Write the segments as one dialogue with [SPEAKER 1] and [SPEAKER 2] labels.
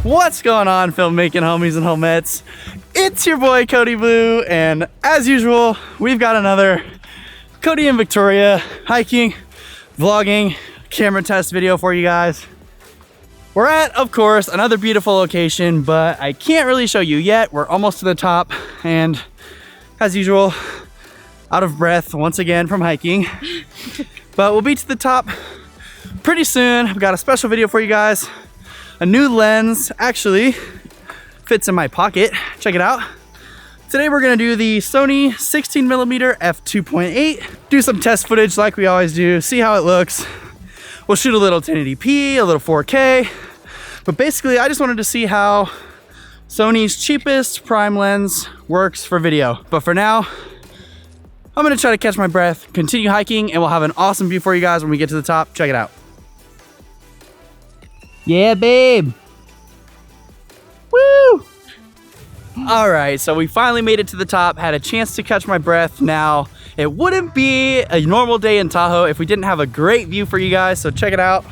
[SPEAKER 1] What's going on, filmmaking homies and homettes? It's your boy Cody Blue, and as usual, we've got another Cody and Victoria hiking, vlogging, camera test video for you guys. We're at, of course, another beautiful location, but I can't really show you yet. We're almost to the top, and as usual, out of breath once again from hiking. But we'll be to the top pretty soon. I've got a special video for you guys. A new lens actually fits in my pocket. Check it out. Today we're gonna do the Sony 16mm f2.8. Do some test footage like we always do, see how it looks. We'll shoot a little 1080p, a little 4K. But basically, I just wanted to see how Sony's cheapest prime lens works for video. But for now, I'm gonna try to catch my breath, continue hiking, and we'll have an awesome view for you guys when we get to the top. Check it out. Yeah, babe. Woo! All right, so we finally made it to the top, had a chance to catch my breath. Now, it wouldn't be a normal day in Tahoe if we didn't have a great view for you guys, so check it out.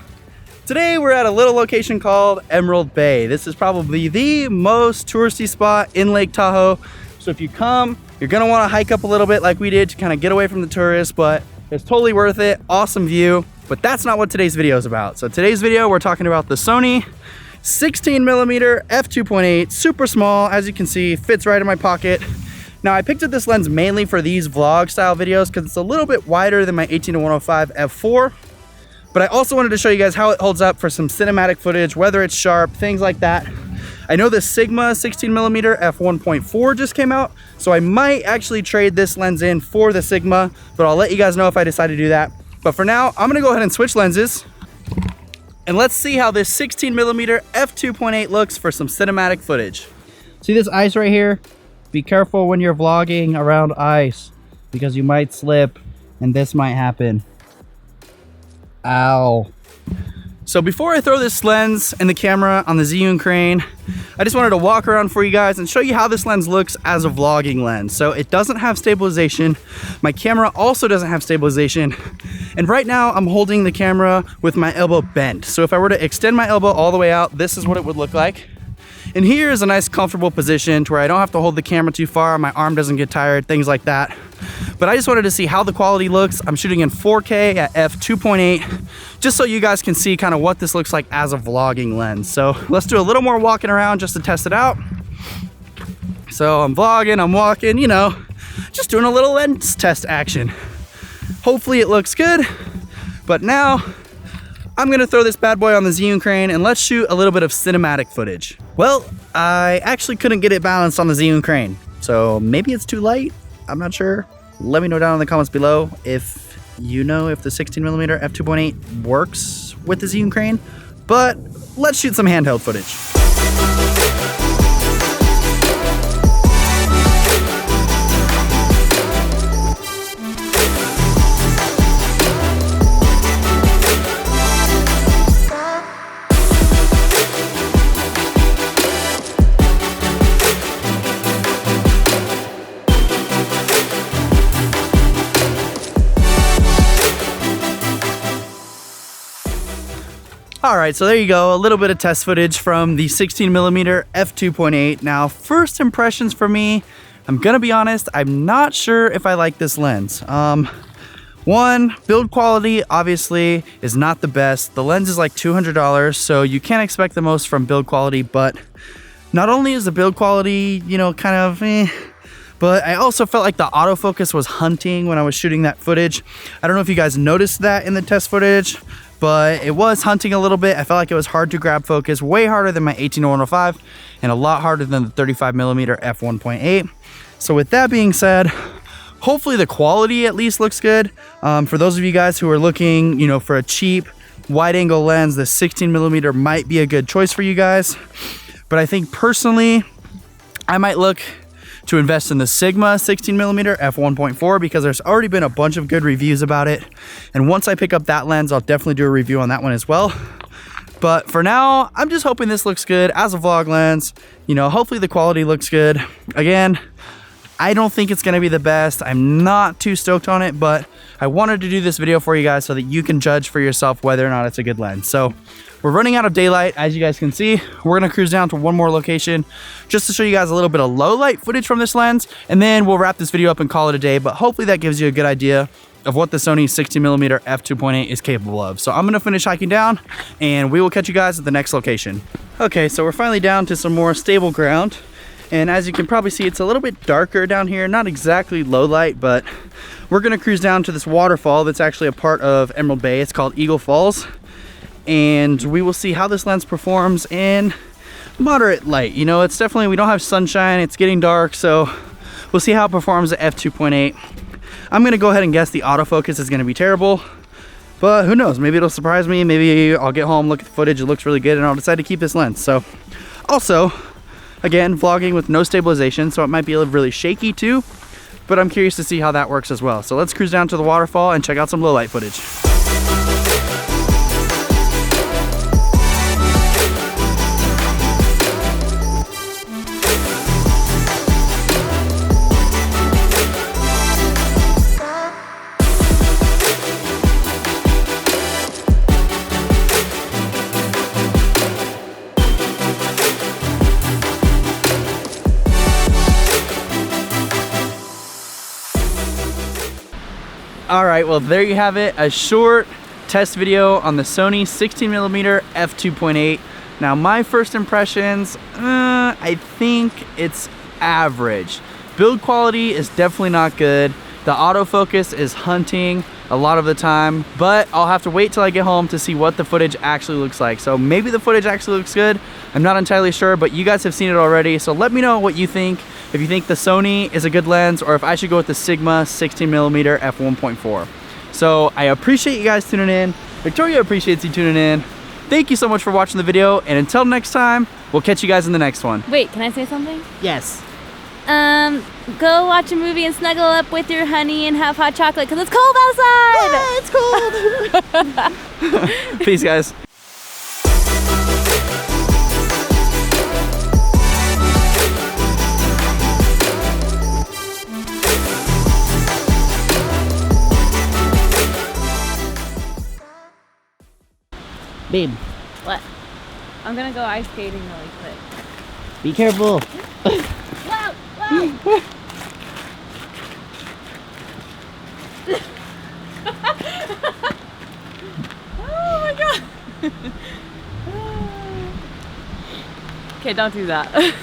[SPEAKER 1] Today, we're at a little location called Emerald Bay. This is probably the most touristy spot in Lake Tahoe. So if you come, you're gonna wanna hike up a little bit like we did to kind of get away from the tourists, but it's totally worth it, awesome view. But that's not what today's video is about. So today's video, we're talking about the Sony 16mm f2.8, super small, as you can see, fits right in my pocket. Now I picked up this lens mainly for these vlog style videos because it's a little bit wider than my 18-105 f4. But I also wanted to show you guys how it holds up for some cinematic footage, whether it's sharp, things like that. I know the Sigma 16mm f1.4 just came out, so I might actually trade this lens in for the Sigma, but I'll let you guys know if I decide to do that. But for now, I'm gonna go ahead and switch lenses, and let's see how this 16mm f2.8 looks for some cinematic footage. See this ice right here? Be careful when you're vlogging around ice, because you might slip, and this might happen. Ow. So before I throw this lens and the camera on the Zhiyun crane, I just wanted to walk around for you guys and show you how this lens looks as a vlogging lens. So it doesn't have stabilization. My camera also doesn't have stabilization. And right now I'm holding the camera with my elbow bent. So if I were to extend my elbow all the way out, this is what it would look like. And here is a nice comfortable position to where I don't have to hold the camera too far, my arm doesn't get tired, things like that. But I just wanted to see how the quality looks. I'm shooting in 4K at f2.8, just so you guys can see kind of what this looks like as a vlogging lens. So let's do a little more walking around just to test it out. So I'm vlogging, I'm walking, you know, just doing a little lens test action. Hopefully it looks good, but now I'm gonna throw this bad boy on the Zhiyun crane and let's shoot a little bit of cinematic footage. Well, I actually couldn't get it balanced on the Zhiyun crane, so maybe it's too light, I'm not sure. Let me know down in the comments below if you know if the 16mm f2.8 works with the Zhiyun crane, but let's shoot some handheld footage. All right, so there you go, a little bit of test footage from the 16mm f2.8. Now, first impressions for me, I'm gonna be honest, I'm not sure if I like this lens. One, build quality obviously is not the best. The lens is like $200, so you can't expect the most from build quality, but not only is the build quality, you know, kind of but I also felt like the autofocus was hunting when I was shooting that footage. I don't know if you guys noticed that in the test footage, but it was hunting a little bit. I felt like it was hard to grab focus, way harder than my 18-105 and a lot harder than the 35mm f1.8. So with that being said, hopefully the quality at least looks good. For those of you guys who are looking, you know, for a cheap wide angle lens, the 16mm might be a good choice for you guys. But I think personally, I might look to invest in the Sigma 16mm f1.4 because there's already been a bunch of good reviews about it. And once I pick up that lens, I'll definitely do a review on that one as well. But for now, I'm just hoping this looks good as a vlog lens. You know, hopefully the quality looks good. Again, I don't think it's gonna be the best. I'm not too stoked on it, but I wanted to do this video for you guys so that you can judge for yourself whether or not it's a good lens. So we're running out of daylight, as you guys can see. We're gonna cruise down to one more location just to show you guys a little bit of low light footage from this lens, and then we'll wrap this video up and call it a day, but hopefully that gives you a good idea of what the Sony 16mm f2.8 is capable of. So I'm gonna finish hiking down and we will catch you guys at the next location. Okay, so we're finally down to some more stable ground. And as you can probably see, it's a little bit darker down here, not exactly low light, but we're gonna cruise down to this waterfall that's actually a part of Emerald Bay. It's called Eagle Falls. And we will see how this lens performs in moderate light. You know, it's definitely, we don't have sunshine, it's getting dark, so we'll see how it performs at f2.8. I'm gonna go ahead and guess the autofocus is gonna be terrible, but who knows, maybe it'll surprise me. Maybe I'll get home, look at the footage, it looks really good, and I'll decide to keep this lens. So also, again, vlogging with no stabilization, so it might be really shaky too, but I'm curious to see how that works as well. So let's cruise down to the waterfall and check out some low light footage. All right, well, there you have it, a short test video on the Sony 16mm f2.8. Now, my first impressions, I think it's average. Build quality is definitely not good. The autofocus is hunting a lot of the time, but I'll have to wait till I get home to see what the footage actually looks like. So maybe the footage actually looks good. I'm not entirely sure, but you guys have seen it already. So let me know what you think. If you think the Sony is a good lens, or if I should go with the Sigma 16mm f1.4. So I appreciate you guys tuning in. Victoria appreciates you tuning in. Thank you so much for watching the video, and until next time, we'll catch you guys in the next one.
[SPEAKER 2] Wait, can I say something?
[SPEAKER 1] Yes.
[SPEAKER 2] Go watch a movie and snuggle up with your honey and have hot chocolate because it's cold outside.
[SPEAKER 1] Yeah, it's cold. Peace, guys. Babe.
[SPEAKER 2] What? I'm gonna go ice skating really quick.
[SPEAKER 1] Be careful.
[SPEAKER 2] Whoa! Whoa! Oh my god! Okay, don't do that.